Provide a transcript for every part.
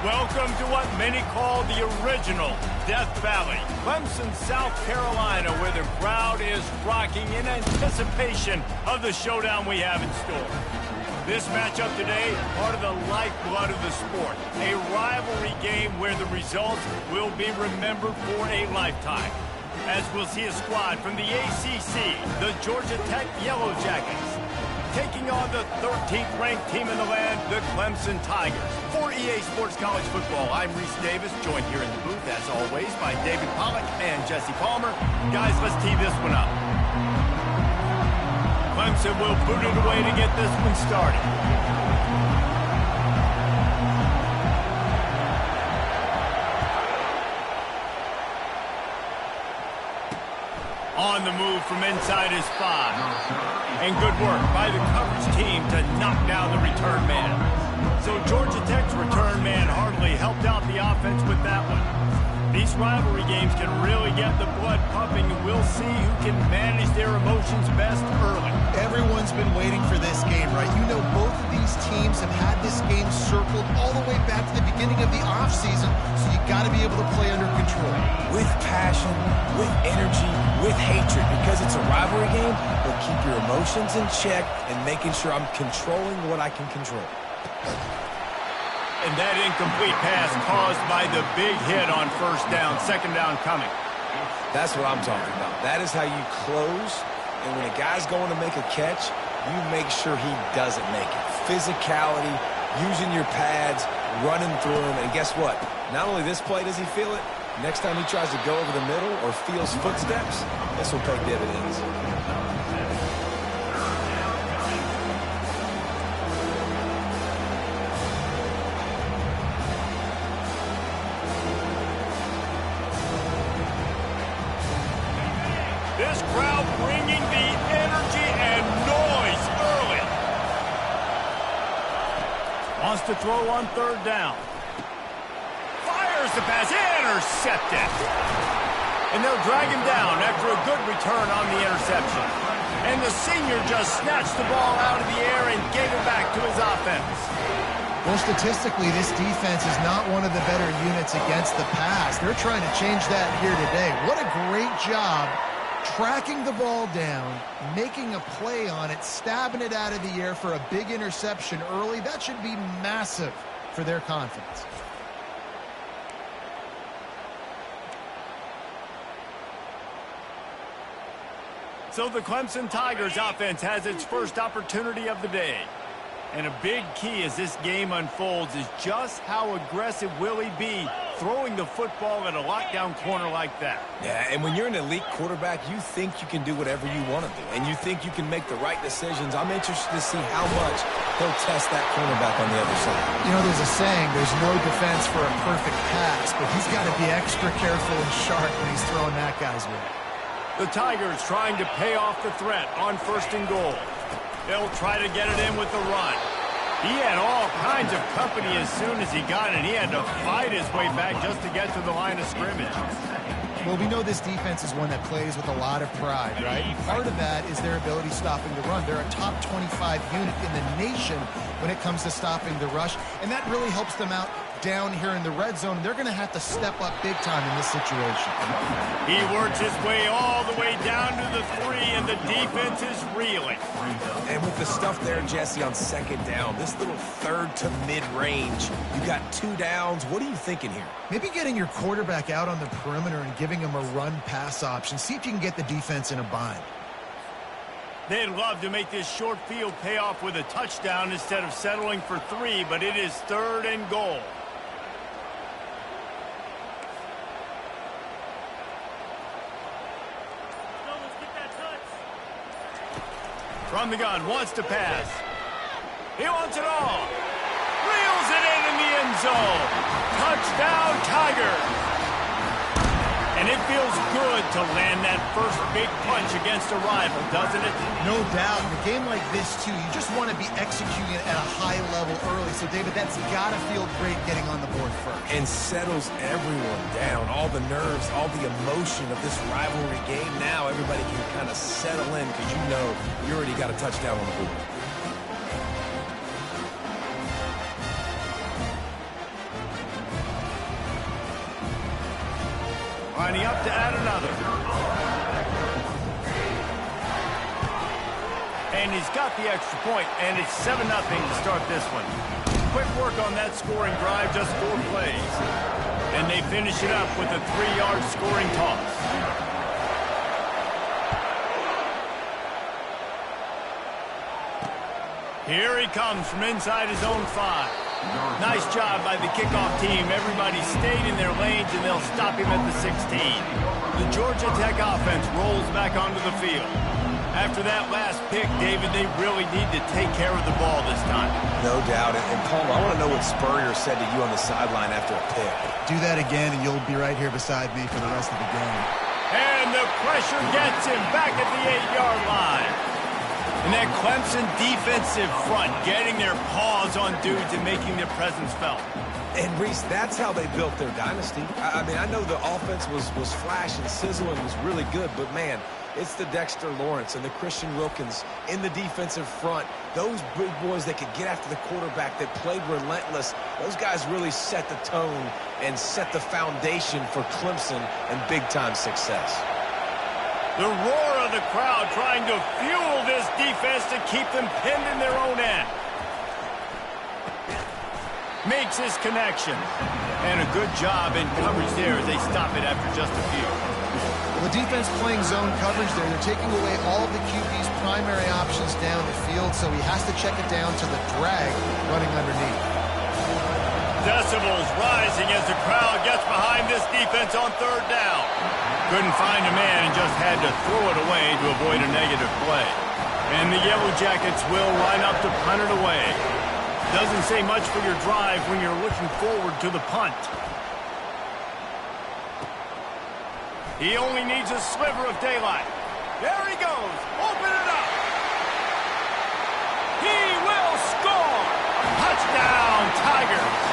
Welcome to what many call the original Death Valley, Clemson, South Carolina, where the crowd is rocking in anticipation of the showdown we have in store. This matchup today, part of the lifeblood of the sport, a rivalry game where the results will be remembered for a lifetime. As we'll see a squad from the ACC, the Georgia Tech Yellow Jackets, taking on the 13th ranked team in the land, the Clemson Tigers. For EA Sports College Football, I'm Reese Davis, joined here in the booth, as always, by David Pollack and Jesse Palmer. Guys, let's tee this one up. Clemson will boot it away to get this one started. On the move from inside his 5. And good work by the coverage team to knock down the return man. So Georgia Tech's return man hardly helped out the offense with that one. These rivalry games can really get the blood pumping, and we'll see who can manage their emotions best early. Everyone's been waiting for this game, right? You know, both of these teams have had this game circled all the way back to the beginning of the offseason, so you got to be able to play under control. With passion, with energy, with hatred, because it's a rivalry game, but keep your emotions in check and making sure I'm controlling what I can control. And that incomplete pass caused by the big hit on first down, second down coming. That's what I'm talking about. That is how you close, and when a guy's going to make a catch, you make sure he doesn't make it. Physicality, using your pads, running through him, and guess what? Not only this play does he feel it, next time he tries to go over the middle or feels footsteps, this will pay dividends. This crowd bringing the energy and noise early. Wants to throw on third down. Fires the pass, intercepted. And they'll drag him down after a good return on the interception. And the senior just snatched the ball out of the air and gave it back to his offense. Well, statistically, this defense is not one of the better units against the pass. They're trying to change that here today. What a great job tracking the ball down, making a play on it, stabbing it out of the air for a big interception early. That should be massive for their confidence. So the Clemson Tigers offense has its first opportunity of the day. And a big key as this game unfolds is just how aggressive will he be throwing the football at a lockdown corner like that. Yeah, and when you're an elite quarterback, you think you can do whatever you want to do, and you think you can make the right decisions. I'm interested to see how much he'll test that cornerback on the other side. You know, there's a saying, there's no defense for a perfect pass, but he's got to be extra careful and sharp when he's throwing that guy's way. The Tigers trying to pay off the threat on first and goal. They'll try to get it in with the run. He had all kinds of company as soon as he got it. He had to fight his way back just to get to the line of scrimmage. Well, we know this defense is one that plays with a lot of pride, right? And part of that is their ability stopping the run. They're a top 25 unit in the nation when it comes to stopping the rush, and that really helps them out down here in the red zone. They're going to have to step up big time in this situation. He works his way all the way down to the 3, and the defense is reeling. And with the stuff there, Jesse, on second down, this little third to mid-range, you got 2 downs. What are you thinking here? Maybe getting your quarterback out on the perimeter and giving him a run-pass option. See if you can get the defense in a bind. They'd love to make this short field pay off with a touchdown instead of settling for 3, but it is third and goal. From the gun, wants to pass. He wants it all. Reels it in the end zone. Touchdown, Tigers. And it feels good to land that first big punch against a rival, doesn't it? No doubt. In a game like this, too, you just want to be executing it at a high level early. So, David, that's got to feel great getting on the board first. And settles everyone down. All the nerves, all the emotion of this rivalry game. Now everybody can kind of settle in because you know you already got a touchdown on the board. lining up to add another. And he's got the extra point, and it's 7-0 to start this one. Quick work on that scoring drive, just 4 plays. And they finish it up with a 3-yard scoring toss. Here he comes from inside his own 5. Nice job by the kickoff team. Everybody stayed in their lanes, and they'll stop him at the 16. The Georgia Tech offense rolls back onto the field. After that last pick, David, they really need to take care of the ball this time. No doubt. And Palmer, I want to know what Spurrier said to you on the sideline after a pick. Do that again, and you'll be right here beside me for the rest of the game. And the pressure gets him back at the 8-yard line. And that Clemson defensive front getting their paws on dudes and making their presence felt. And, Reese, that's how they built their dynasty. I mean, I know the offense was flash and sizzle and was really good, but, man, it's the Dexter Lawrence and the Christian Wilkins in the defensive front. Those big boys that could get after the quarterback, that played relentless, those guys really set the tone and set the foundation for Clemson and big-time success. The roar of the crowd trying to fuel this defense to keep them pinned in their own end. Makes his connection. And a good job in coverage there as they stop it after just a few. Well, the defense playing zone coverage there. They're taking away all of the QB's primary options down the field, so he has to check it down to the drag running underneath. Decibels rising as the crowd gets behind this defense on 3rd down. Couldn't find a man and just had to throw it away to avoid a negative play. And the Yellow Jackets will line up to punt it away. Doesn't say much for your drive when you're looking forward to the punt. He only needs a sliver of daylight. There he goes. Open it up. He will score. Touchdown, Tigers.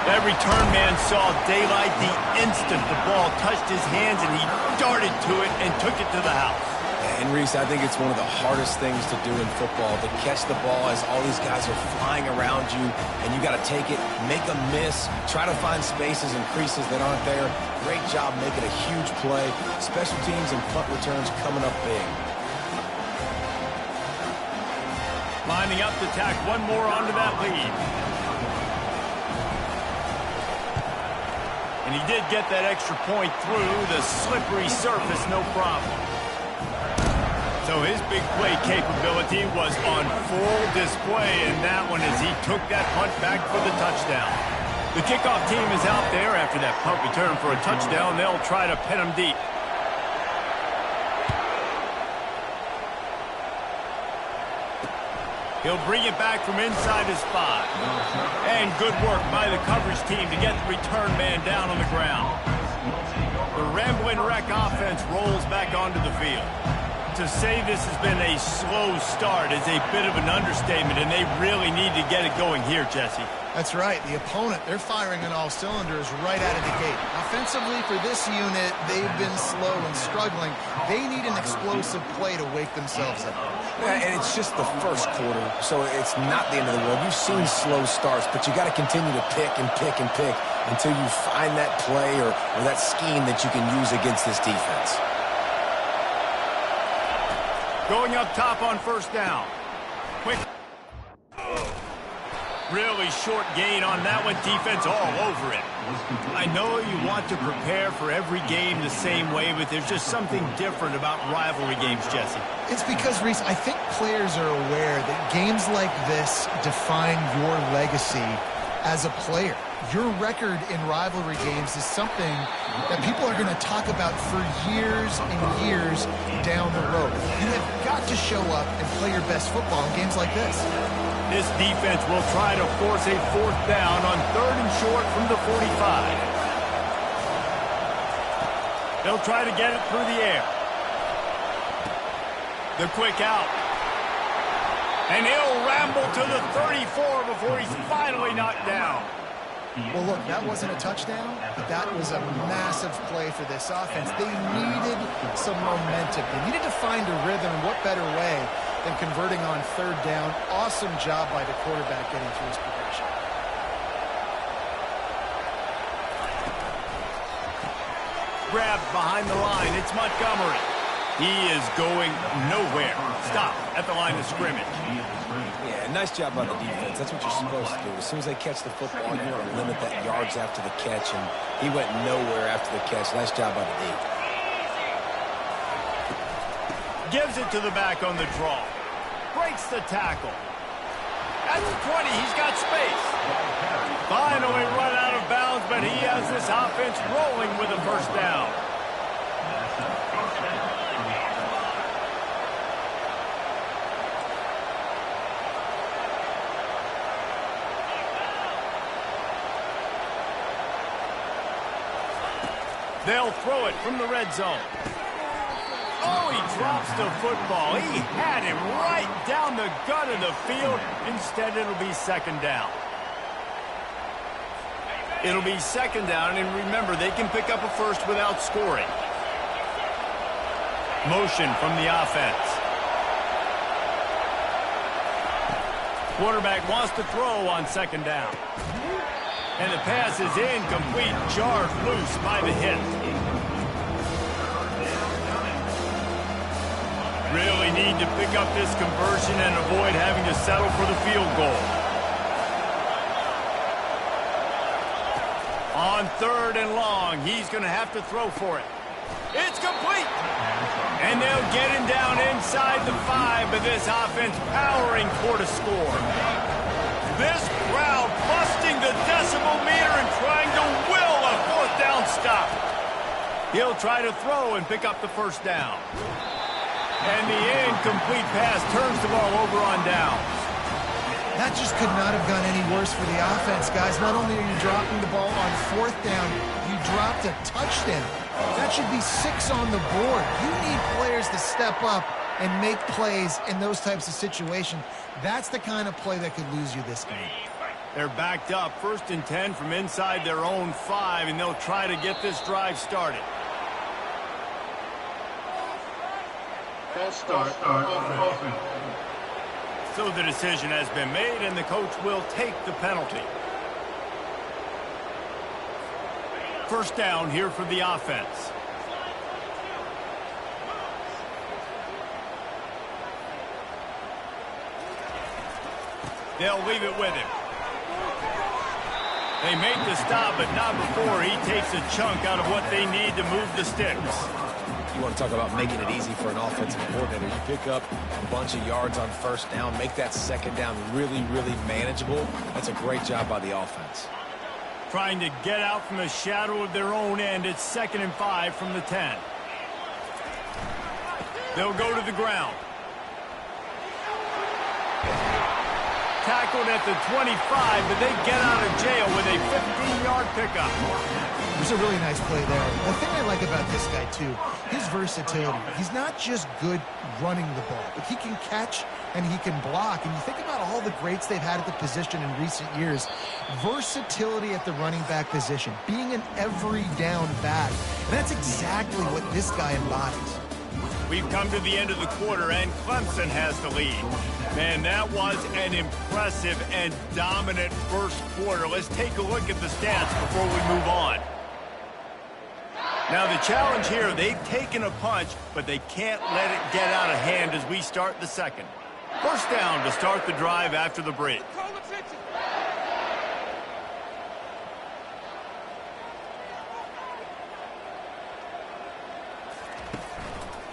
That return man saw daylight the instant the ball touched his hands, and he darted to it and took it to the house. And, Reese, I think it's one of the hardest things to do in football, to catch the ball as all these guys are flying around you, and you got to take it, make a miss, try to find spaces and creases that aren't there. Great job making a huge play. Special teams and punt returns coming up big. Lining up to tack one more onto that lead. And he did get that extra point through the slippery surface, no problem. So his big play capability was on full display in that one as he took that punt back for the touchdown. The kickoff team is out there after that punt return for a touchdown. They'll try to pin him deep. He'll bring it back from inside his 5. And good work by the coverage team to get the return man down on the ground. The Ramblin' Wreck offense rolls back onto the field. To say this has been a slow start is a bit of an understatement, and they really need to get it going here, Jesse. That's right. The opponent, they're firing on all cylinders right out of the gate. Offensively, for this unit, they've been slow and struggling. They need an explosive play to wake themselves up. Yeah, and it's just the first quarter, so it's not the end of the world. You've seen slow starts, but you got to continue to pick and pick and pick until you find that play or that scheme that you can use against this defense. Going up top on 1st down. Quick. Really short gain on that one. Defense all over it. I know you want to prepare for every game the same way, but there's just something different about rivalry games, Jesse. It's because, Reese, I think players are aware that games like this define your legacy as a player. Your record in rivalry games is something that people are going to talk about for years and years down the road. You have got to show up and play your best football in games like this. This defense will try to force a 4th down on 3rd and short from the 45. They'll try to get it through the air. The quick out. And he'll ramble to the 34 before he's finally knocked down. Well, look, that wasn't a touchdown, but that was a massive play for this offense. They needed some momentum. They needed to find a rhythm, and what better way than converting on 3rd down. Awesome job by the quarterback getting through his progression. grabbed behind the line. It's Montgomery. He is going nowhere. Stop at the line of scrimmage. Yeah, nice job by the defense. That's what you're supposed to do. As soon as they catch the football, you want to limit that yards after the catch, and he went nowhere after the catch. Nice job by the D. Gives it to the back on the draw. Breaks the tackle. At the 20, he's got space. Finally run out of bounds, but he has this offense rolling with a first down. They'll throw it from the red zone. Oh, he drops the football. He had him right down the gut of the field. Instead, it'll be second down. It'll be second down, and remember, they can pick up a first without scoring. Motion from the offense. Quarterback wants to throw on second down. And the pass is incomplete, jarred loose by the hit. Really need to pick up this conversion and avoid having to settle for the field goal. On 3rd and long, he's going to have to throw for it. It's complete. And they'll get him down inside the 5, but this offense powering for the score. This crowd busting the decibel meter and trying to will a 4th down stop. He'll try to throw and pick up the first down. And the incomplete pass turns the ball over on downs. That just could not have gone any worse for the offense, guys. Not only are you dropping the ball on 4th down, you dropped a touchdown. That should be 6 on the board. You need players to step up and make plays in those types of situations. That's the kind of play that could lose you this game. They're backed up, 1st and 10 from inside their own 5, and they'll try to get this drive started. False start offense. So the decision has been made, and the coach will take the penalty. First down here for the offense. They'll leave it with him. They make the stop, but not before he takes a chunk out of what they need to move the sticks. You want to talk about making it easy for an offensive coordinator. You pick up a bunch of yards on 1st down, make that 2nd down really, really manageable. That's a great job by the offense. Trying to get out from the shadow of their own end. It's 2nd and 5 from the 10. They'll go to the ground. Tackled at the 25, but they get out of jail with a 15-yard pickup. There's a really nice play there. The thing I like about this guy, too, his versatility. He's not just good running the ball, but he can catch and he can block. And you think about all the greats they've had at the position in recent years. Versatility at the running back position, being an every down back. And that's exactly what this guy embodies. We've come to the end of the quarter, and Clemson has the lead. Man, that was an impressive and dominant first quarter. Let's take a look at the stats before we move on. Now, the challenge here, they've taken a punch, but they can't let it get out of hand as we start the second. First down to start the drive after the break.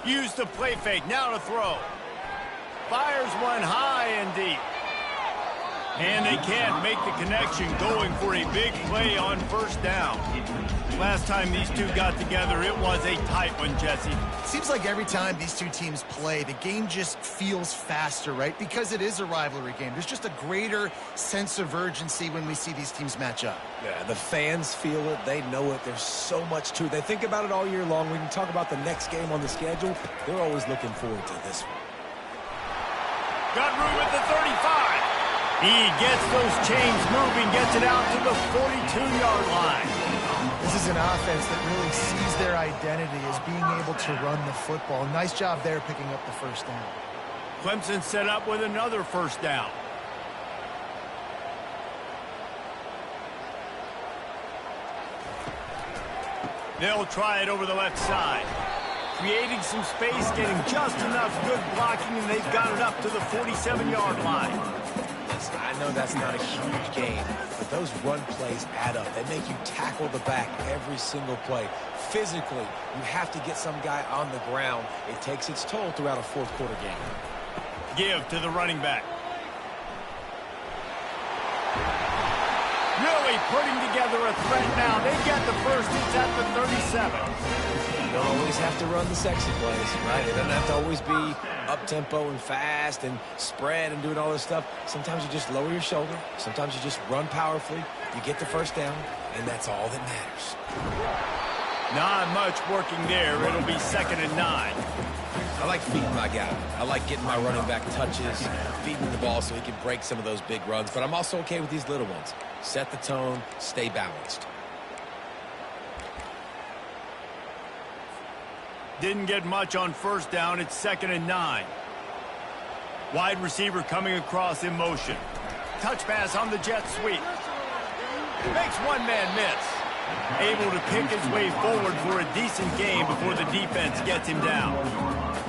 Use the play fake, now to throw. Fires one high and deep. And they can't make the connection, going for a big play on first down. Last time these two got together, it was a tight one, Jesse. Seems like every time these two teams play, the game just feels faster, right? Because it is a rivalry game. There's just a greater sense of urgency when we see these teams match up. Yeah, the fans feel it. They know it. There's so much to it. They think about it all year long. We can talk about the next game on the schedule. They're always looking forward to this one. Got room at the 35. He gets those chains moving, gets it out to the 42-yard line. This is an offense that really sees their identity as being able to run the football. Nice job there picking up the first down. Clemson set up with another first down. They'll try it over the left side. Creating some space, getting just enough good blocking, and they've got it up to the 47-yard line. Listen, I know that's not a huge gain, but those run plays add up. They make you tackle the back every single play. Physically, you have to get some guy on the ground. It takes its toll throughout a fourth-quarter game. Give to the running back. Really putting together a threat now. They get the first. It's at the 37. You don't always have to run the sexy plays, right? It doesn't have to always be up-tempo and fast and spread and doing all this stuff. Sometimes you just lower your shoulder. Sometimes you just run powerfully. You get the first down, and that's all that matters. Not much working there. It'll be 2nd and 9. I like feeding my guy. I like getting my running back touches, feeding the ball so he can break some of those big runs. But I'm also okay with these little ones. Set the tone, stay balanced. Didn't get much on first down. It's 2nd and 9. Wide receiver coming across in motion. Touch pass on the jet sweep. Makes one man miss. Able to pick his way forward for a decent game before the defense gets him down.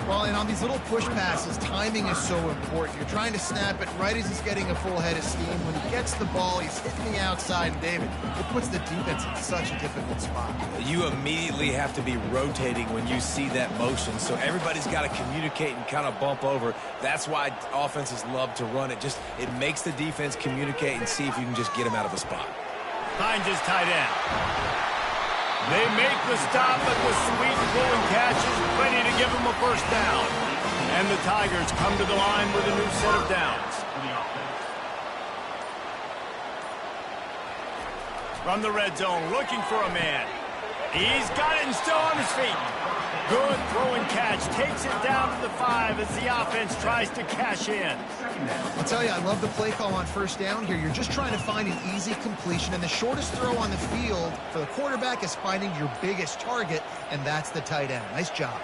Well, and on these little push passes, timing is so important. You're trying to snap it right as he's getting a full head of steam. When he gets the ball, he's hitting the outside, and David, it puts the defense in such a difficult spot. You immediately have to be rotating when you see that motion, so everybody's got to communicate and kind of bump over. That's why offenses love to run it. It makes the defense communicate and see if you can just get him out of a spot. Finds his tight end. They make the stop, but the sweet pulling catch is ready to give him a first down. And the Tigers come to the line with a new set of downs. From the red zone, looking for a man. He's got it and still on his feet. Good throw and catch. Takes it down to the 5 as the offense tries to cash in. I'll tell you, I love the play call on first down here. You're just trying to find an easy completion, and the shortest throw on the field for the quarterback is finding your biggest target, and that's the tight end. Nice job.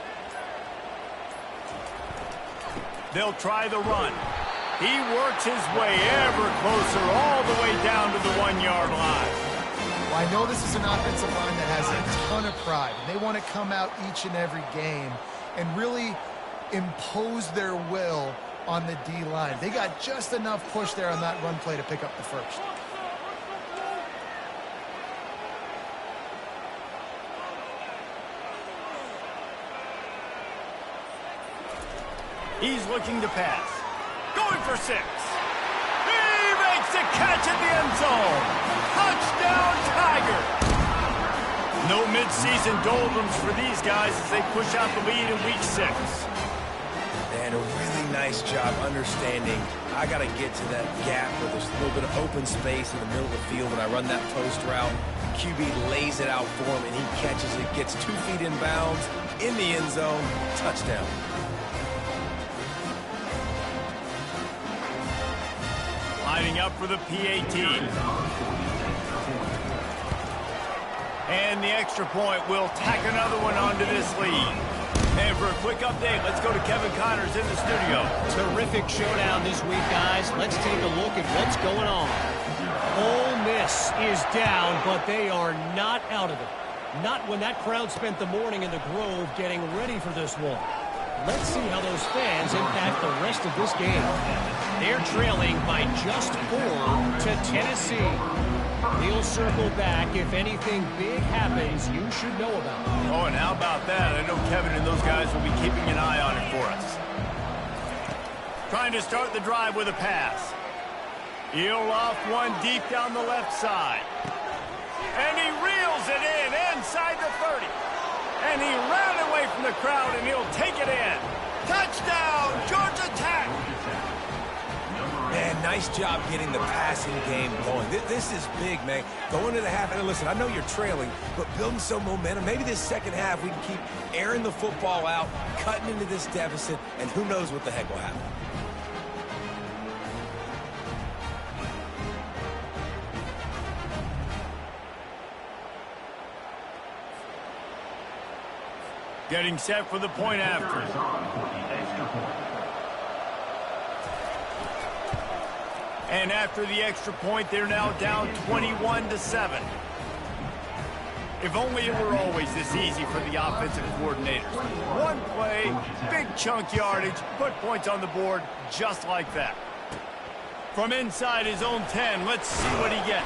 They'll try the run. He works his way ever closer all the way down to the 1-yard line. Well, I know this is an offensive line that has a ton of pride. They want to come out each and every game and really impose their will on the D-line. They got just enough push there on that run play to pick up the first. He's looking to pass. Going for 6. He makes a catch in the end zone. Touchdown, Tiger. No midseason doldrums for these guys as they push out the lead in week 6. And a really nice job understanding I got to get to that gap where there's a little bit of open space in the middle of the field when I run that post route. QB lays it out for him, and he catches it, gets 2 feet in bounds, in the end zone, touchdown. Lining up for the PAT. And the extra point will tack another one onto this lead. And for a quick update, let's go to Kevin Connors in the studio. Terrific showdown this week, guys. Let's take a look at what's going on. Ole Miss is down, but they are not out of it. Not when that crowd spent the morning in the Grove getting ready for this one. Let's see how those fans impact the rest of this game. They're trailing by just 4 to Tennessee. He'll circle back. If anything big happens, you should know about it. Oh, and how about that? I know Kevin and those guys will be keeping an eye on it for us. Trying to start the drive with a pass. He'll off one deep down the left side. And he reels it in inside the 30. And he ran away from the crowd, and he'll take it in. Touchdown, Georgia Tech! Man, nice job getting the passing game going. This is big, man. Going to the half, and listen, I know you're trailing, but building some momentum. Maybe this second half we can keep airing the football out, cutting into this deficit, and who knows what the heck will happen. Getting set for the point after. And after the extra point, they're now down 21-7. If only it were always this easy for the offensive coordinators. One play, big chunk yardage, put points on the board just like that. From inside his own 10, let's see what he gets.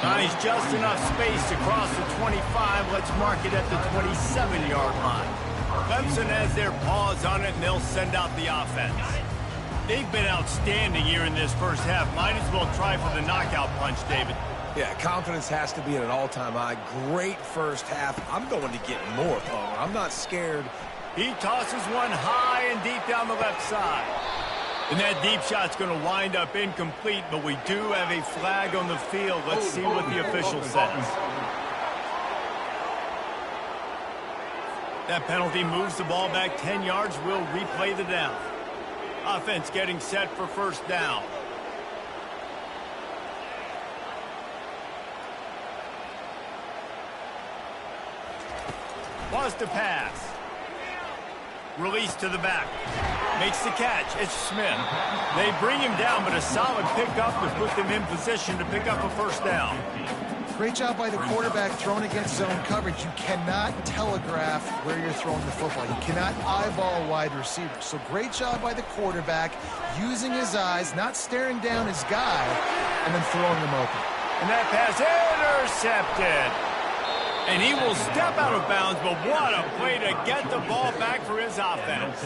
Finds just enough space to cross the 25. Let's mark it at the 27-yard line. Clemson has their paws on it, and they'll send out the offense. They've been outstanding here in this first half. Might as well try for the knockout punch, David. Yeah, confidence has to be at an all-time high. Great first half. I'm going to get more, Palmer. I'm not scared. He tosses one high and deep down the left side. And that deep shot's going to wind up incomplete, but we do have a flag on the field. Let's see what the official says. That penalty moves the ball back 10 yards. We'll replay the down. Offense getting set for first down. Wants to pass. Release to the back. Makes the catch. It's Smith. They bring him down, but a solid pickup to put them in position to pick up a first down. Great job by the quarterback throwing against zone coverage. You cannot telegraph where you're throwing the football. You cannot eyeball wide receivers. So great job by the quarterback using his eyes, not staring down his guy, and then throwing him open. And that pass intercepted. And he will step out of bounds, but what a play to get the ball back for his offense.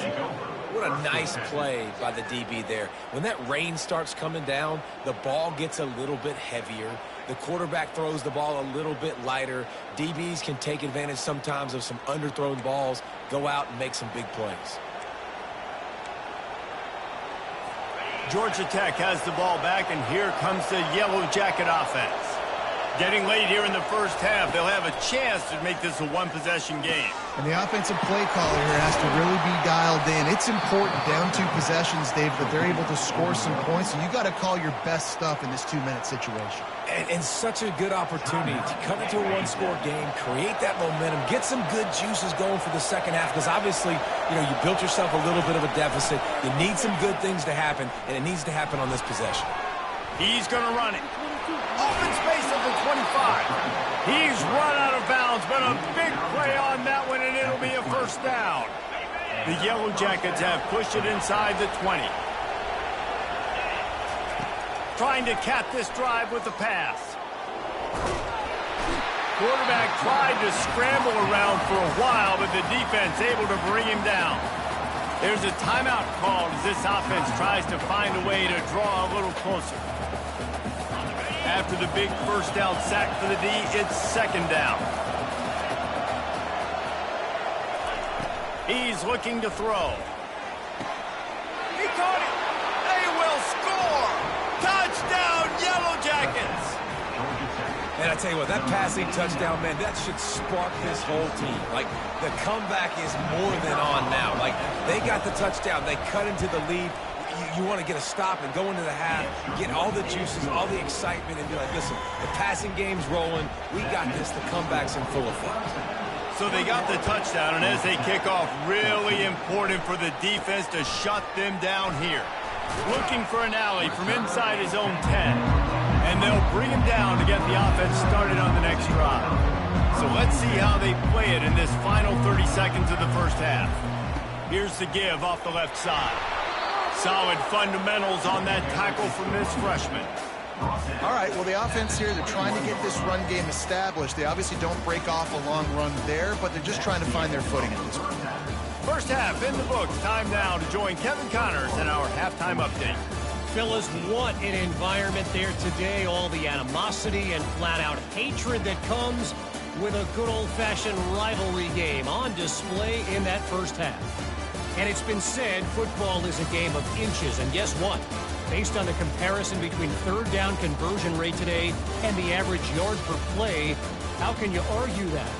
What a nice play by the DB there. When that rain starts coming down, the ball gets a little bit heavier. The quarterback throws the ball a little bit lighter. DBs can take advantage sometimes of some underthrown balls, go out and make some big plays. Georgia Tech has the ball back, and here comes the Yellow Jacket offense. Getting late here in the first half, they'll have a chance to make this a one-possession game. And the offensive play caller here has to really be dialed in. It's important down 2 possessions, Dave, that they're able to score some points. And you got to call your best stuff in this 2-minute situation. And such a good opportunity to cut into a one-score game, create that momentum, get some good juices going for the second half. Because obviously, you know, you built yourself a little bit of a deficit. You need some good things to happen, and it needs to happen on this possession. He's going to run it. Open space at the 25. He's run out of bounds, but a big play on that one, and it'll be a first down. The Yellow Jackets have pushed it inside the 20. Trying to cap this drive with the pass. Quarterback tried to scramble around for a while, but the defense able to bring him down. There's a timeout called as this offense tries to find a way to draw a little closer. After the big first down sack for the D, it's second down. He's looking to throw. He caught it. They will score. Touchdown, Yellow Jackets. And I tell you what, that passing touchdown, man, that should spark this whole team. Like, the comeback is more than on now. Like, they got the touchdown. They cut into the lead. You want to get a stop and go into the half, get all the juices, all the excitement, and be like, listen, the passing game's rolling. We got this. The comeback's in full effect. So they got the touchdown, and as they kick off, really important for the defense to shut them down here. Looking for an alley from inside his own 10. And they'll bring him down to get the offense started on the next drive. So let's see how they play it in this final 30 seconds of the first half. Here's the give off the left side. Solid fundamentals on that tackle from this freshman. All right, well, the offense here, they're trying to get this run game established. They obviously don't break off a long run there, but they're just trying to find their footing at this point. First half in the books. Time now to join Kevin Connors in our halftime update. Fellas, what an environment there today. All the animosity and flat-out hatred that comes with a good old-fashioned rivalry game on display in that first half. And it's been said football is a game of inches. And guess what? Based on the comparison between third down conversion rate today and the average yard per play, how can you argue that?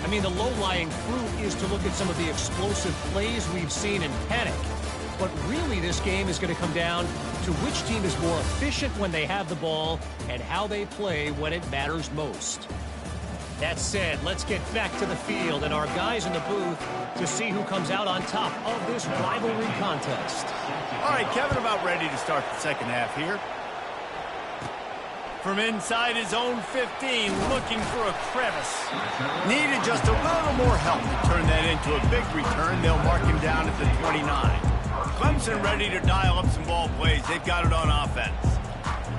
I mean, the low-lying fruit is to look at some of the explosive plays we've seen in panic. But really, this game is going to come down to which team is more efficient when they have the ball and how they play when it matters most. That said, let's get back to the field and our guys in the booth to see who comes out on top of this rivalry contest. All right, Kevin, about ready to start the second half here. From inside his own 15, looking for a crevice. Needed just a little more help to turn that into a big return. They'll mark him down at the 29. Clemson ready to dial up some ball plays. They've got it on offense.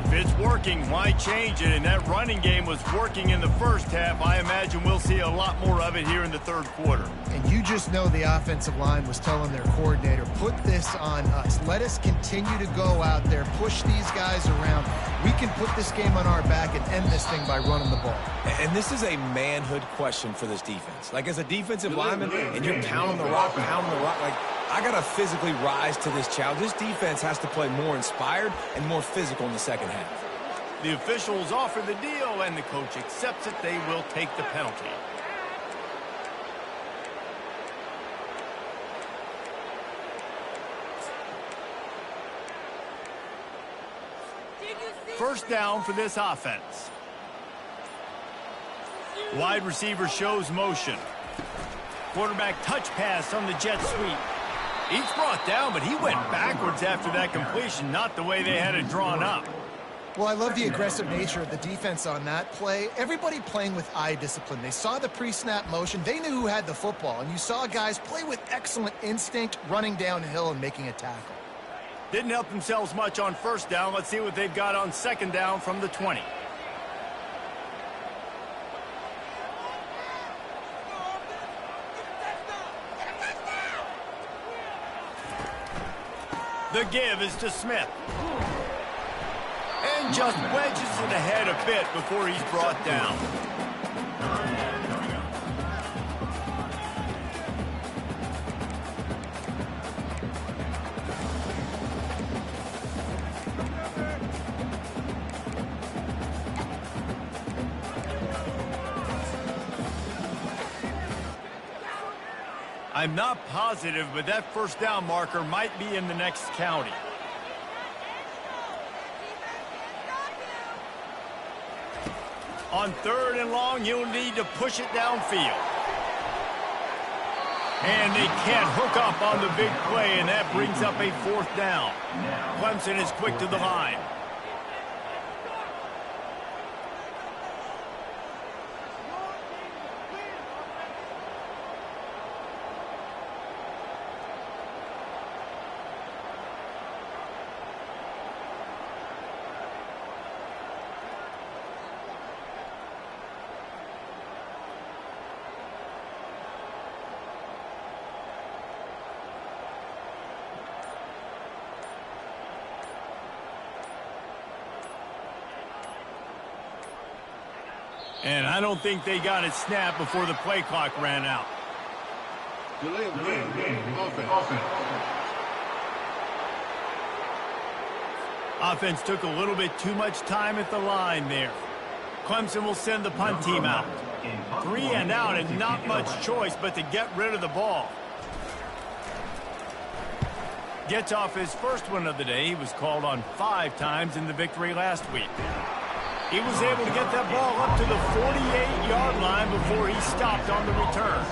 If it's working, why change it? And that running game was working in the first half. I imagine we'll see a lot more of it here in the third quarter. And you just know the offensive line was telling their coordinator, put this on us. Let us continue to go out there, push these guys around. We can put this game on our back and end this thing by running the ball. And this is a manhood question for this defense. Like, as a defensive lineman, and you're pounding the rock, like, I got to physically rise to this challenge. This defense has to play more inspired and more physical in the second half. The officials offer the deal, and the coach accepts it. They will take the penalty. First down for this offense. Wide receiver shows motion. Quarterback touch pass on the jet sweep. He's brought down, but he went backwards after that completion, not the way they had it drawn up. Well, I love the aggressive nature of the defense on that play. Everybody playing with eye discipline. They saw the pre-snap motion. They knew who had the football, and you saw guys play with excellent instinct, running downhill and making a tackle. Didn't help themselves much on first down. Let's see what they've got on second down from the 20. The give is to Smith. And just wedges it ahead a bit before he's brought down. I'm not positive, but that first down marker might be in the next county. On third and long, you'll need to push it downfield. And they can't hook up on the big play, and that brings up a fourth down. Clemson is quick to the line. And I don't think they got it snapped before the play clock ran out. Delay of game. Offense. Offense took a little bit too much time at the line there. Clemson will send the punt team out. 3 and out, and not much choice but to get rid of the ball. Gets off his first one of the day. He was called on 5 times in the victory last week. He was able to get that ball up to the 48-yard line before he stopped on the return.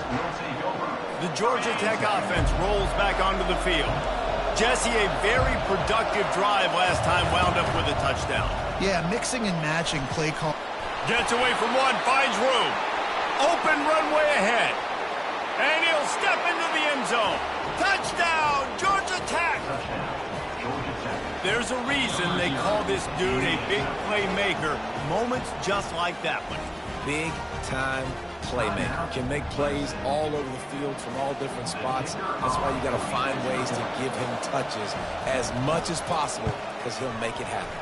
The Georgia Tech offense rolls back onto the field. Jesse, a very productive drive last time, wound up with a touchdown. Yeah, mixing and matching play call. Gets away from one, finds room. Open runway ahead. And he'll step into the end zone. Touchdown, Georgia Tech! There's a reason they call this dude a big playmaker. Moments just like that one. Big-time playmaker. Can make plays all over the field from all different spots. That's why you got to find ways to give him touches as much as possible, because he'll make it happen.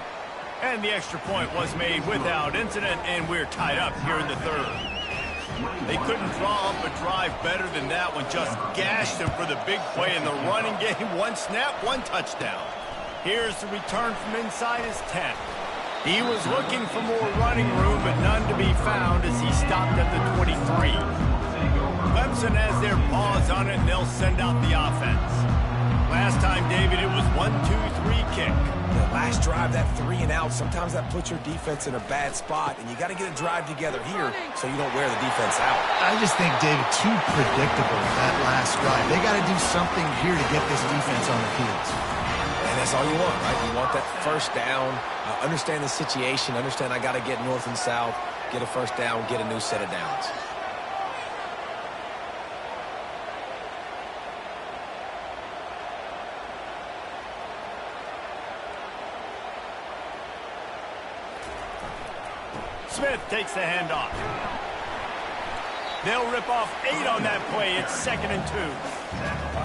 And the extra point was made without incident, and we're tied up here in the third. They couldn't draw up a drive better than that one. Just gashed him for the big play in the running game. One snap, one touchdown. Here's the return from inside his 10. He was looking for more running room, but none to be found as he stopped at the 23. Clemson has their paws on it, and they'll send out the offense. Last time, David, it was 1-2-3 kick. The last drive, that 3 and out, sometimes that puts your defense in a bad spot, and you got to get a drive together here so you don't wear the defense out. I just think, David, too predictable that last drive. They got to do something here to get this defense on the field. And that's all you want, right? You want that first down, understand the situation, understand I got to get north and south, get a first down, get a new set of downs. Smith takes the handoff. They'll rip off 8 on that play. It's 2nd and 2.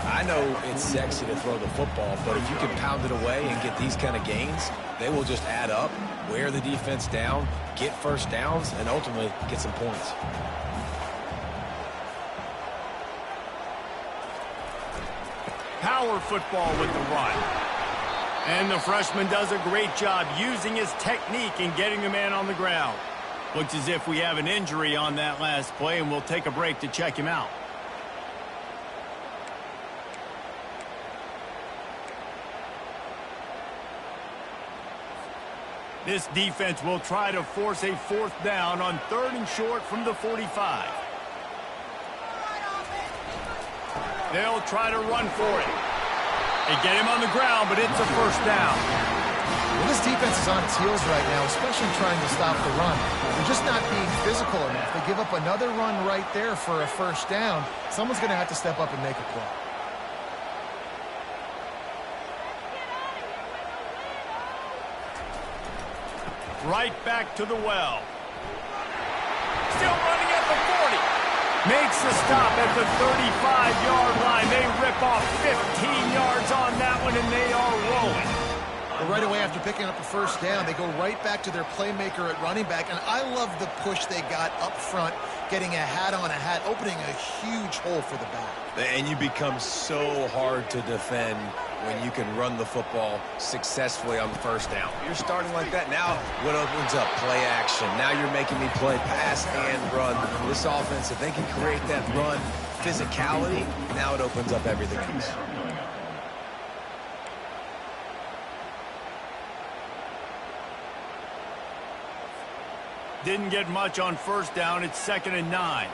I know it's sexy to throw the football, but if you can pound it away and get these kind of gains, they will just add up, wear the defense down, get first downs, and ultimately get some points. Power football with the run. And the freshman does a great job using his technique and getting the man on the ground. Looks as if we have an injury on that last play, and we'll take a break to check him out. This defense will try to force a 4th down on 3rd and short from the 45. They'll try to run for it. They get him on the ground, but it's a 1st down. Well, this defense is on its heels right now, especially trying to stop the run. They're just not being physical enough. They give up another run right there for a 1st down. Someone's going to have to step up and make a play. Right back to the well. Still running at the 40. Makes the stop at the 35-yard line. They rip off 15 yards on that one, and they are rolling. But right away after picking up a 1st down, they go right back to their playmaker at running back. And I love the push they got up front, getting a hat on a hat, opening a huge hole for the back. And you become so hard to defend when you can run the football successfully on 1st down. You're starting like that. Now what opens up? Play action. Now you're making me play pass and run. This offense, if they can create that run physicality, now it opens up everything else. Didn't get much on 1st down. It's 2nd and 9.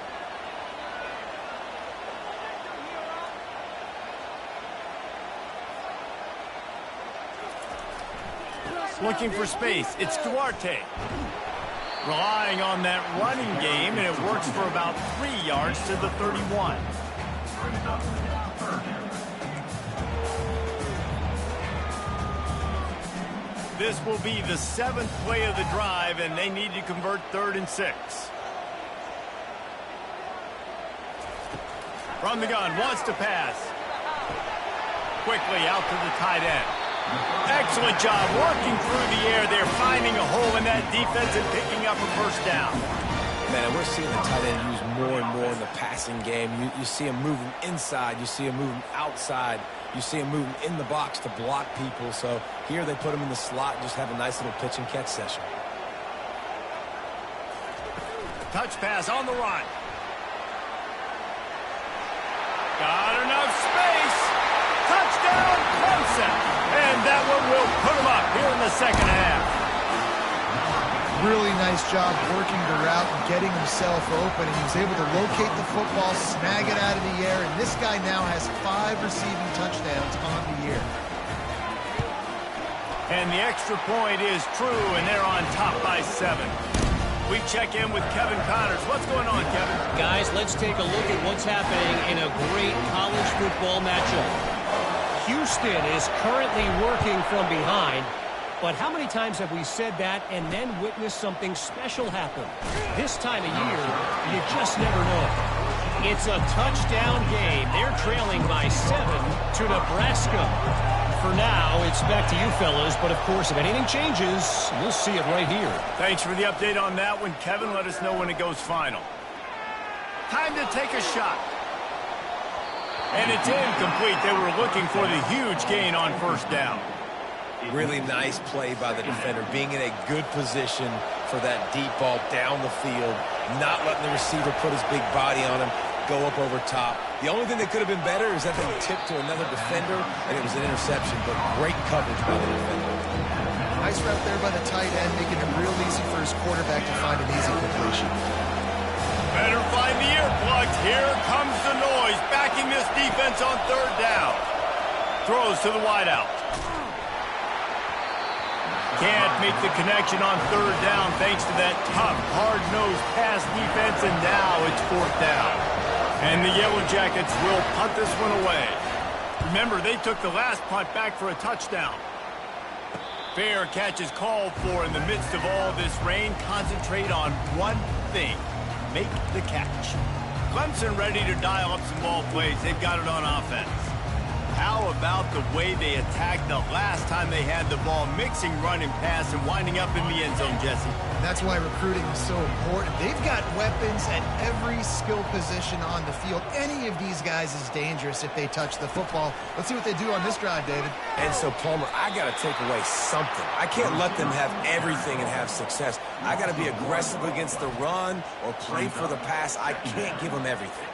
Looking for space. It's Duarte. Relying on that running game, and it works for about 3 yards to the 31. This will be the 7th play of the drive, and they need to convert 3rd and 6. From the gun, wants to pass. Quickly out to the tight end. Excellent job working through the air. They're finding a hole in that defense and picking up a 1st down. Man, we're seeing the tight end used more and more in the passing game. You see him moving inside. You see him moving outside. You see him moving in the box to block people. So here they put him in the slot and just have a nice little pitch and catch session. Touch pass on the run. Got enough space. Touchdown, Clemson. And that one will put him up here in the 2nd half. Really nice job working the route and getting himself open. And he was able to locate the football, snag it out of the air. And this guy now has 5 receiving touchdowns on the year. And the extra point is true, and they're on top by 7. We check in with Kevin Connors. What's going on, Kevin? Guys, let's take a look at what's happening in a great college football matchup. Houston is currently working from behind, but how many times have we said that and then witnessed something special happen? This time of year, you just never know. It's a touchdown game. They're trailing by 7 to Nebraska. For now, it's back to you fellas, but of course, if anything changes, you'll see it right here. Thanks for the update on that one, Kevin. Let us know when it goes final. Time to take a shot. And it's incomplete. They were looking for the huge gain on 1st down. Really nice play by the defender, being in a good position for that deep ball down the field, not letting the receiver put his big body on him, go up over top. The only thing that could have been better is that they tipped to another defender, and it was an interception, but great coverage by the defender. Nice route there by the tight end, making it real easy for his quarterback to find an easy completion. Better find the earplugs. Here comes the noise, backing this defense on 3rd down. Throws to the wideout. Can't make the connection on third down thanks to that tough, hard-nosed pass defense, and now it's fourth down. And the Yellow Jackets will punt this one away. Remember, they took the last punt back for a touchdown. Fair catch is called for in the midst of all this rain. Concentrate on one thing. Make the catch. Clemson ready to dial up some ball plays. They've got it on offense. How about the way they attacked the last time they had the ball, mixing run and pass and winding up in the end zone, Jesse? That's why recruiting is so important. They've got weapons at every skill position on the field. Any of these guys is dangerous if they touch the football. Let's see what they do on this drive, David. And so, Palmer, I got to take away something. I can't let them have everything and have success. I got to be aggressive against the run or play for the pass. I can't give them everything.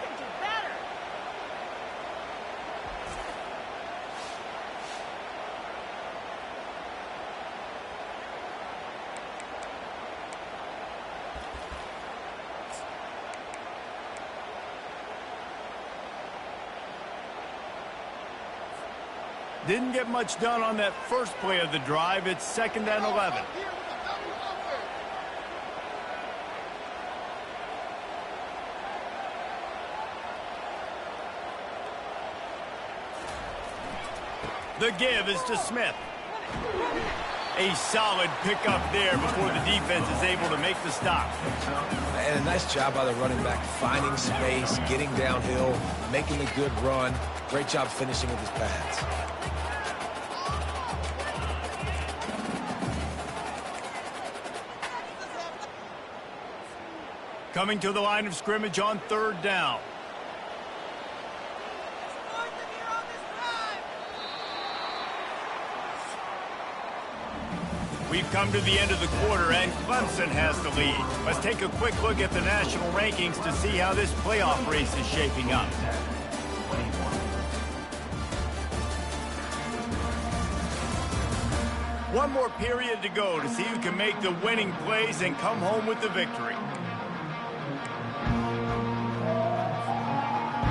Didn't get much done on that first play of the drive. It's 2nd and 11. The give is to Smith. A solid pickup there before the defense is able to make the stop. And a nice job by the running back, finding space, getting downhill, making a good run. Great job finishing with his pads. Coming to the line of scrimmage on third down. We've come to the end of the quarter, and Clemson has the lead. Let's take a quick look at the national rankings to see how this playoff race is shaping up. One more period to go to see who can make the winning plays and come home with the victory.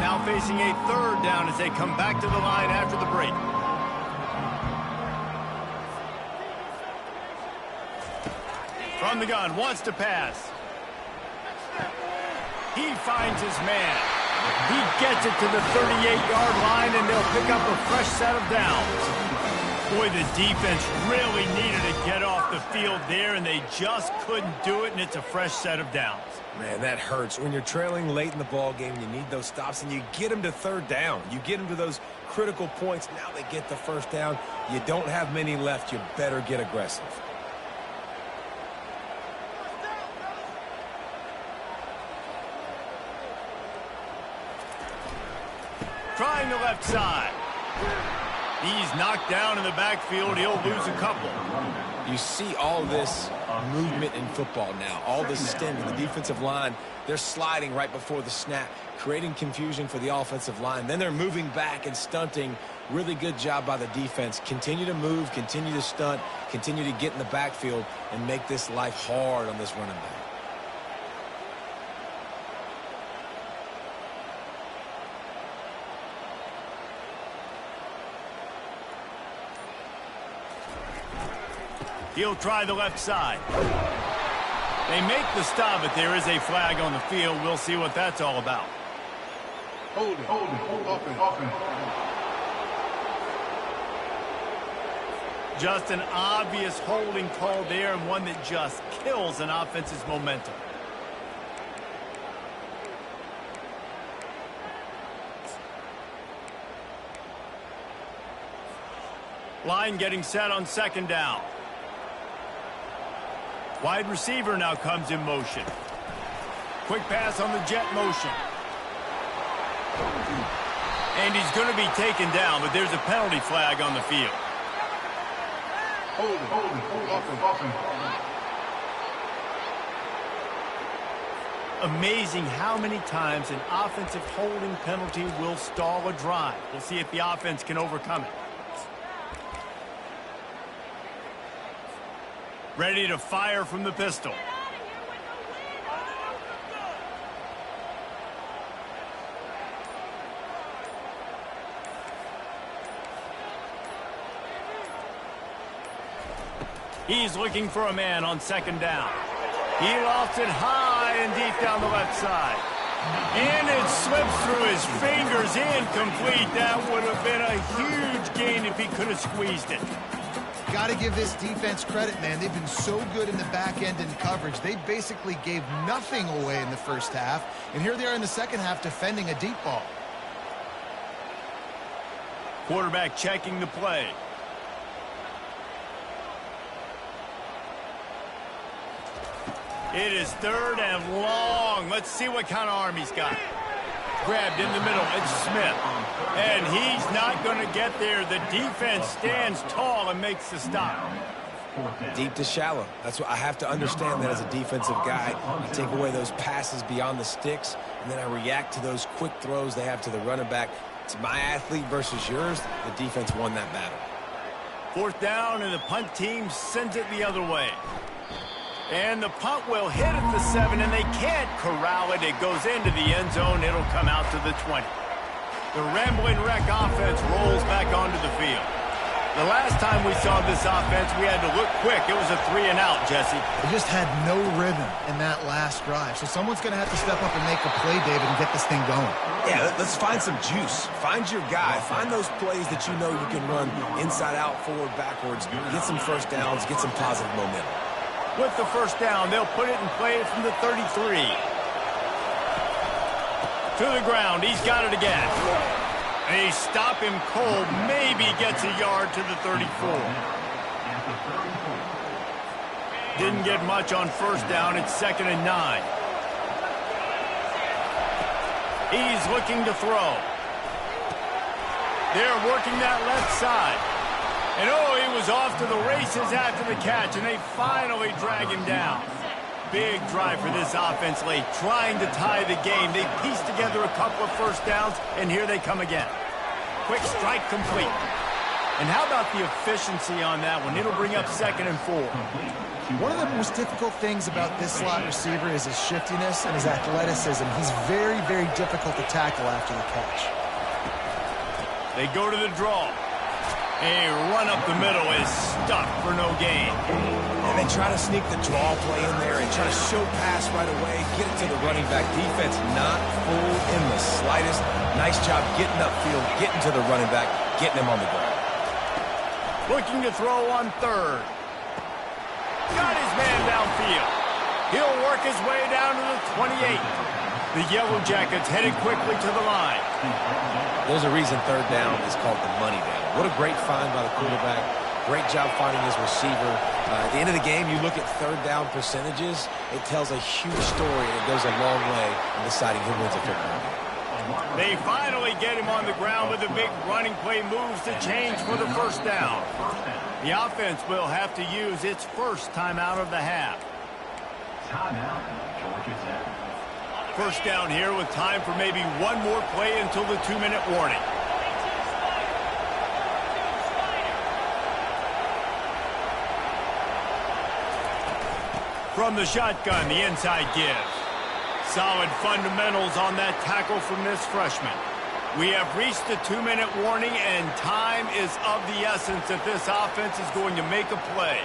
Now facing a third down as they come back to the line after the break. From the gun, wants to pass. He finds his man. He gets it to the 38-yard line, and they'll pick up a fresh set of downs. Boy, the defense really needed to get off the field there, and they just couldn't do it, and it's a fresh set of downs. Man, that hurts. When you're trailing late in the ball game, you need those stops, and you get them to third down. You get them to those critical points. Now they get the first down. You don't have many left. You better get aggressive. Trying the left side. He's knocked down in the backfield. He'll lose a couple. You see all this movement in football now, all this stemming. The defensive line, they're sliding right before the snap, creating confusion for the offensive line. Then they're moving back and stunting. Really good job by the defense. Continue to move, continue to stunt, continue to get in the backfield and make this life hard on this running back. He'll try the left side. They make the stop, but there is a flag on the field. We'll see what that's all about. Hold it, offense. Just an obvious holding call there, and one that just kills an offense's momentum. Line getting set on second down. Wide receiver now comes in motion. Quick pass on the jet motion. And he's going to be taken down, but there's a penalty flag on the field. Hold it, offense. Amazing how many times an offensive holding penalty will stall a drive. We'll see if the offense can overcome it. Ready to fire from the pistol. He's looking for a man on second down. He lofts it high and deep down the left side. And it slips through his fingers, incomplete. That would have been a huge gain if he could have squeezed it. Got to give this defense credit, man. They've been so good in the back end in coverage. They basically gave nothing away in the first half. And here they are in the second half defending a deep ball. Quarterback checking the play. It is 3rd and long. Let's see what kind of arm he's got. Grabbed in the middle. It's Smith. And he's not going to get there. The defense stands tall and makes the stop. Deep to shallow. That's what I have to understand that as a defensive guy. I take away those passes beyond the sticks, and then I react to those quick throws they have to the running back. It's my athlete versus yours. The defense won that battle. 4th down, and the punt team sends it the other way. And the punt will hit at the 7, and they can't corral it. It goes into the end zone. It'll come out to the 20. The Rambling Wreck offense rolls back onto the field. The last time we saw this offense, we had to look quick. It was a 3-and-out, Jesse. They just had no rhythm in that last drive. So someone's going to have to step up and make a play, David, and get this thing going. Yeah, let's find some juice. Find your guy. Find those plays that you know you can run inside out, forward, backwards. Get some first downs. Get some positive momentum. With the first down, they'll put it in play from the 33. To the ground. He's got it again. They stop him cold. Maybe gets a yard to the 34. Didn't get much on first down. It's 2nd and 9. He's looking to throw. They're working that left side. And he was off to the races after the catch, and they finally drag him down. Big drive for this offense late, trying to tie the game. They pieced together a couple of first downs, and here they come again. Quick strike complete. And how about the efficiency on that one? It'll bring up 2nd and 4. One of the most difficult things about this slot receiver is his shiftiness and his athleticism. He's very, very difficult to tackle after the catch. They go to the draw. A run up the middle is stuck for no gain. And they try to sneak the draw play in there and try to show pass right away, get it to the running back. Defense not fooled in the slightest. Nice job getting upfield, getting to the running back, getting him on the ground. Looking to throw on 3rd. Got his man downfield. He'll work his way down to the 28. The Yellow Jackets headed quickly to the line. There's a reason 3rd down is called the money down. What a great find by the quarterback. Great job finding his receiver. At the end of the game, you look at 3rd down percentages. It tells a huge story, and it goes a long way in deciding who wins a football game. They finally get him on the ground with a big running play moves to change for the first down. The offense will have to use its first timeout of the half. Timeout, Georgia Tech. First down here with time for maybe one more play until the 2-minute warning. From the shotgun, the inside give. Solid fundamentals on that tackle from this freshman. We have reached the 2-minute warning, and time is of the essence if this offense is going to make a play.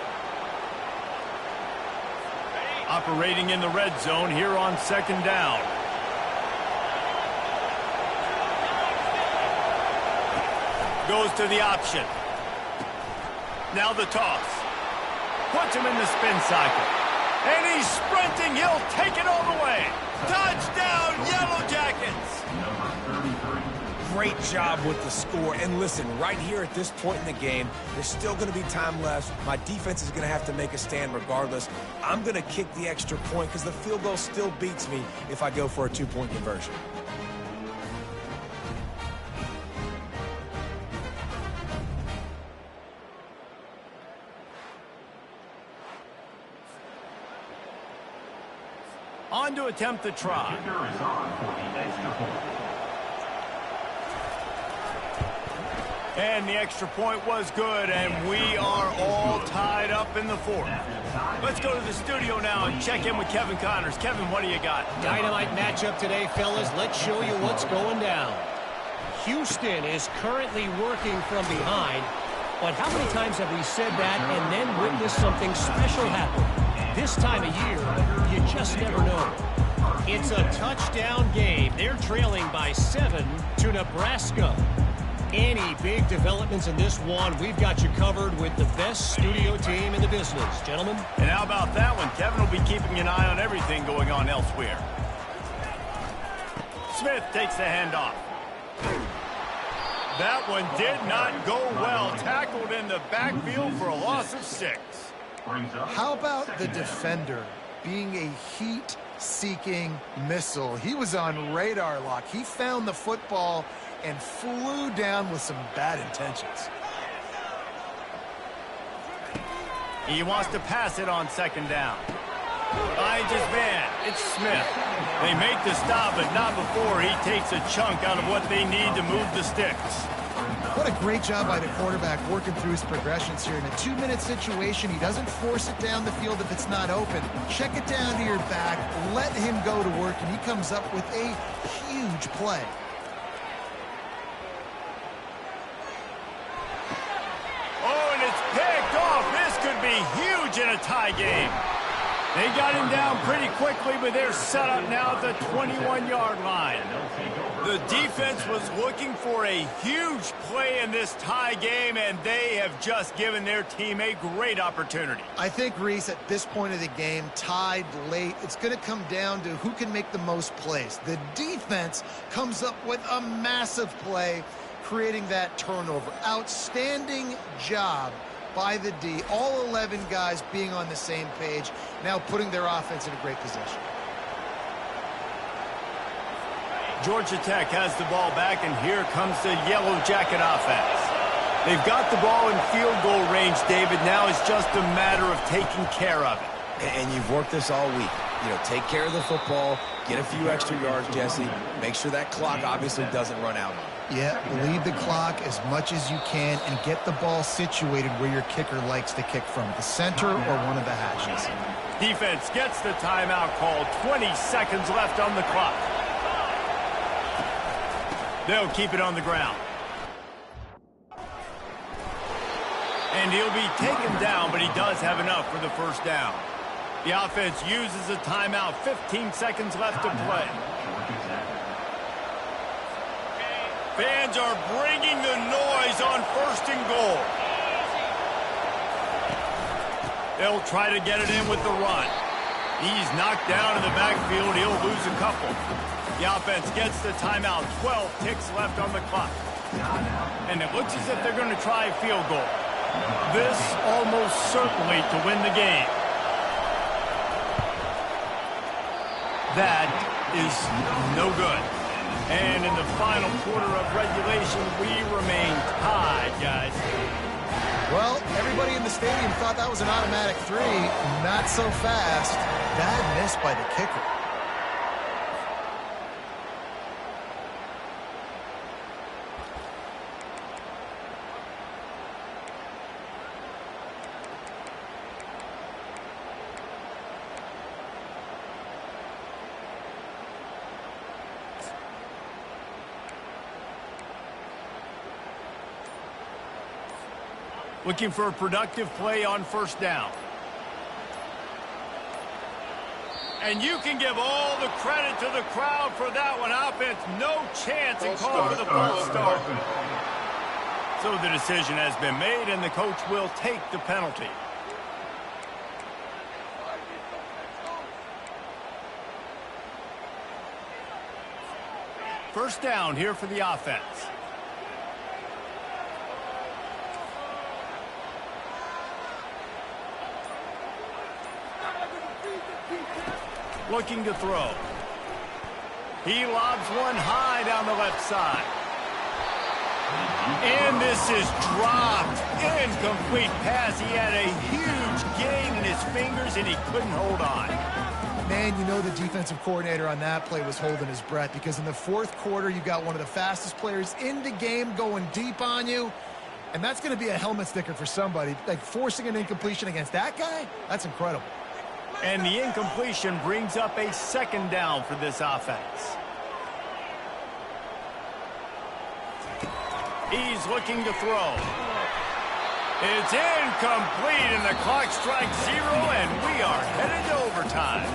Operating in the red zone here on 2nd down. Goes to the option. Now the toss. Puts him in the spin cycle. And he's sprinting. He'll take it all the way. Touchdown, Yellow Jackets. Great job with the score. And listen, right here at this point in the game, there's still going to be time left. My defense is going to have to make a stand regardless. I'm going to kick the extra point because the field goal still beats me if I go for a 2-point conversion. On to attempt the try. And the extra point was good, and we are all tied up in the 4th. Let's go to the studio now and check in with Kevin Connors. Kevin, what do you got? Dynamite matchup today, fellas. Let's show you what's going down. Houston is currently working from behind. But how many times have we said that and then witnessed something special happen? This time of year, you just never know. It's a touchdown game. They're trailing by 7 to Nebraska. Any big developments in this one, we've got you covered with the best studio team in the business, gentlemen. And how about that one? Kevin will be keeping an eye on everything going on elsewhere. Smith takes the handoff. That one did not go well. Tackled in the backfield for a loss of 6. How about the defender being a heat-seeking missile? He was on radar lock. He found the football and flew down with some bad intentions. He wants to pass it on 2nd down. Finds his man. It's Smith. They make the stop, but not before he takes a chunk out of what they need to move the sticks. What a great job by the quarterback working through his progressions here. In a 2-minute situation, he doesn't force it down the field if it's not open. Check it down to your back, let him go to work, and he comes up with a huge play. Oh, and it's picked off. This could be huge in a tie game. They got him down pretty quickly, but they're set up now at the 21-yard line. The defense was looking for a huge play in this tie game, and they have just given their team a great opportunity. I think, Reese, at this point of the game, tied late, it's going to come down to who can make the most plays. The defense comes up with a massive play, creating that turnover. Outstanding job by the D. All 11 guys being on the same page, now putting their offense in a great position. Georgia Tech has the ball back, and here comes the Yellow Jacket offense. They've got the ball in field goal range, David. Now it's just a matter of taking care of it. And you've worked this all week. You know, take care of the football, get a few extra yards, Jesse. Make sure that clock obviously doesn't run out. Yeah, lead the clock as much as you can and get the ball situated where your kicker likes to kick from, the center or one of the hatches. Defense gets the timeout called. 20 seconds left on the clock. They'll keep it on the ground. And he'll be taken down, but he does have enough for the first down. The offense uses a timeout. 15 seconds left to play. Fans are bringing the noise on 1st and goal. They'll try to get it in with the run. He's knocked down in the backfield. He'll lose a couple. The offense gets the timeout. 12 ticks left on the clock. And it looks as if they're going to try a field goal. This almost certainly to win the game. That is no good. And in the final quarter of regulation, we remain tied, guys. Well, everybody in the stadium thought that was an automatic 3. Not so fast. Bad miss by the kicker. Looking for a productive play on 1st down. And you can give all the credit to the crowd for that one. Offense, no chance and call for the false start. So the decision has been made, and the coach will take the penalty. First down here for the offense. Looking to throw. He lobs one high down the left side. And this is dropped. Incomplete pass. He had a huge gain in his fingers, and he couldn't hold on. Man, you know the defensive coordinator on that play was holding his breath, because in the 4th quarter, you got one of the fastest players in the game going deep on you. And that's going to be a helmet sticker for somebody. Like, forcing an incompletion against that guy, that's incredible. And the incompletion brings up a 2nd down for this offense. He's looking to throw. It's incomplete, and the clock strikes 0, and we are headed to overtime.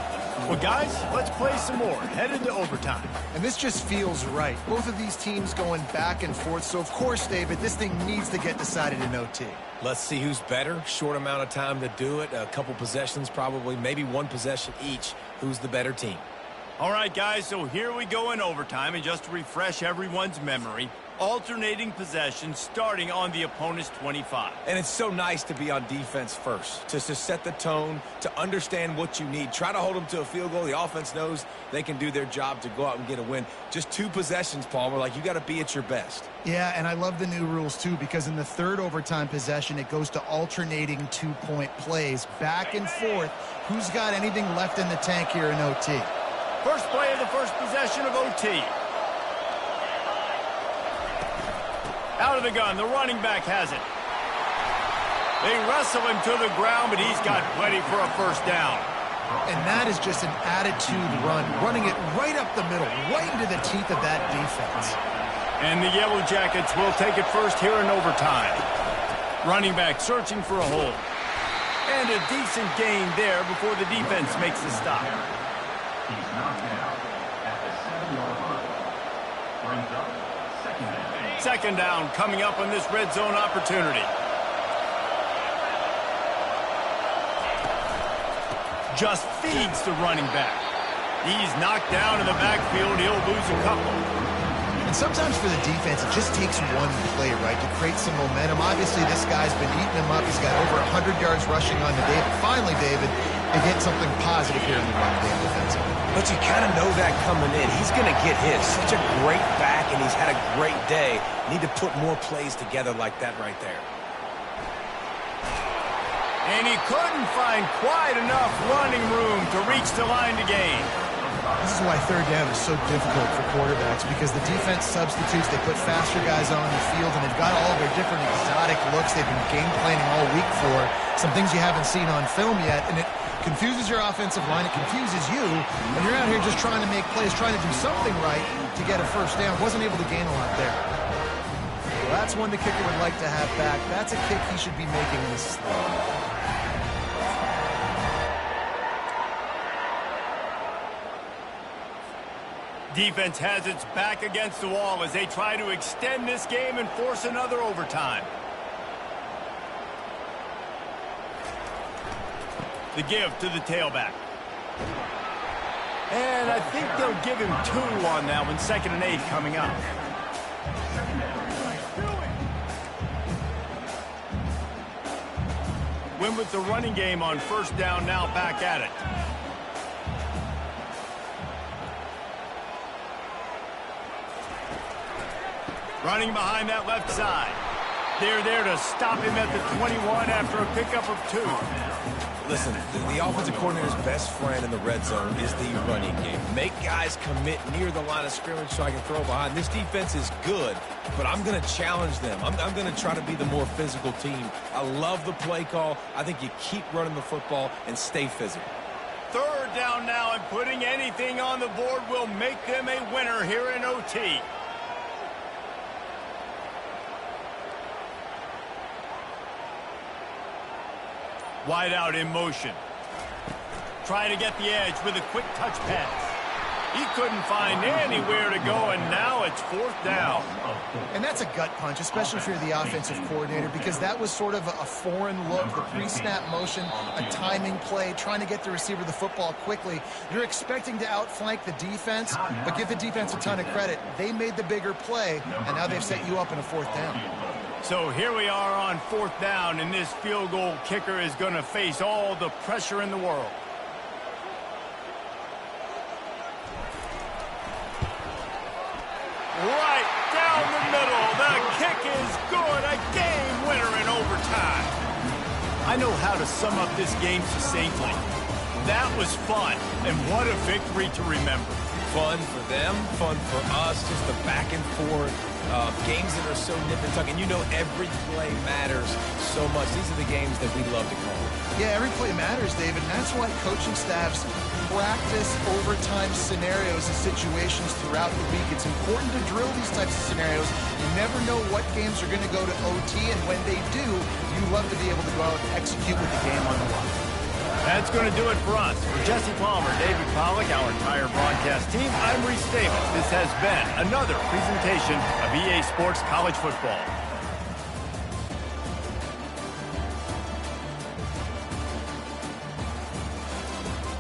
Well, guys, let's play some more. Headed to overtime. And this just feels right. Both of these teams going back and forth. So, of course, David, this thing needs to get decided in OT. Let's see who's better. Short amount of time to do it. A couple possessions probably. Maybe one possession each. Who's the better team? All right, guys, so here we go in overtime. And just to refresh everyone's memory, alternating possessions starting on the opponent's 25. And it's so nice to be on defense first, to set the tone, to understand what you need. Try to hold them to a field goal. The offense knows they can do their job to go out and get a win. Just 2 possessions, Palmer. Like, you got to be at your best. Yeah, and I love the new rules, too, because in the third overtime possession, it goes to alternating 2-point plays, back and forth. Who's got anything left in the tank here in OT? First play of the first possession of OT. Out of the gun, the running back has it. They wrestle him to the ground, but he's got plenty for a first down. And that is just an attitude run, running it right up the middle, right into the teeth of that defense. And the Yellow Jackets will take it first here in overtime. Running back searching for a hole. And a decent gain there before the defense makes the stop. He's knocked down at the 7-yard line. Brings up second down. Second down coming up on this red zone opportunity. Just feeds the running back. He's knocked down in the backfield. He'll lose a couple. And sometimes for the defense, it just takes one play, right, to create some momentum. Obviously, this guy's been eating him up. He's got over 100 yards rushing on the day. But finally, David, they get something positive here in the run game defensively. But you kind of know that coming in. He's going to get his. Such a great back, and he's had a great day. Need to put more plays together like that right there. And he couldn't find quite enough running room to reach the line to gain. This is why third down is so difficult for quarterbacks, because the defense substitutes. They put faster guys on the field, and they've got all their different exotic looks they've been game planning all week for. Some things you haven't seen on film yet, and it confuses your offensive line. It confuses you, and you're out here just trying to make plays, trying to do something right to get a first down. Wasn't able to gain a lot there. Well, that's one the kicker would like to have back. That's a kick he should be making in this slot. Defense has its back against the wall as they try to extend this game and force another overtime. The give to the tailback. And I think they'll give him 2 on that one. 2nd and 8 coming up. Win with the running game on first down, now back at it. Running behind that left side. They're there to stop him at the 21 after a pickup of 2. Listen, the offensive coordinator's best friend in the red zone is the running game. Make guys commit near the line of scrimmage so I can throw behind. This defense is good, but I'm going to challenge them. I'm going to try to be the more physical team. I love the play call. I think you keep running the football and stay physical. Third down now, and putting anything on the board will make them a winner here in OT. Wide out in motion. Trying to get the edge with a quick touch pass. He couldn't find anywhere to go, and now it's 4th down. And that's a gut punch, especially if you're the offensive coordinator, because that was sort of a foreign look, the pre-snap motion, a timing play, trying to get the receiver the football quickly. You're expecting to outflank the defense, but give the defense a ton of credit. They made the bigger play, and now they've set you up in a 4th down. So here we are on 4th down, and this field goal kicker is going to face all the pressure in the world. Right down the middle. The kick is good. A game winner in overtime. I know how to sum up this game succinctly. That was fun, and what a victory to remember. Fun for them, fun for us, just the back and forth. Games that are so nip and tuck, and you know every play matters so much. These are the games that we love to call. Yeah, every play matters, David, and that's why coaching staffs practice overtime scenarios and situations throughout the week. It's important to drill these types of scenarios. You never know what games are going to go to OT, and when they do, you love to be able to go out and execute with the game on the line. That's going to do it for us. For Jesse Palmer, David Pollack, our entire broadcast team, I'm Reese Davis. This has been another presentation of EA Sports College Football.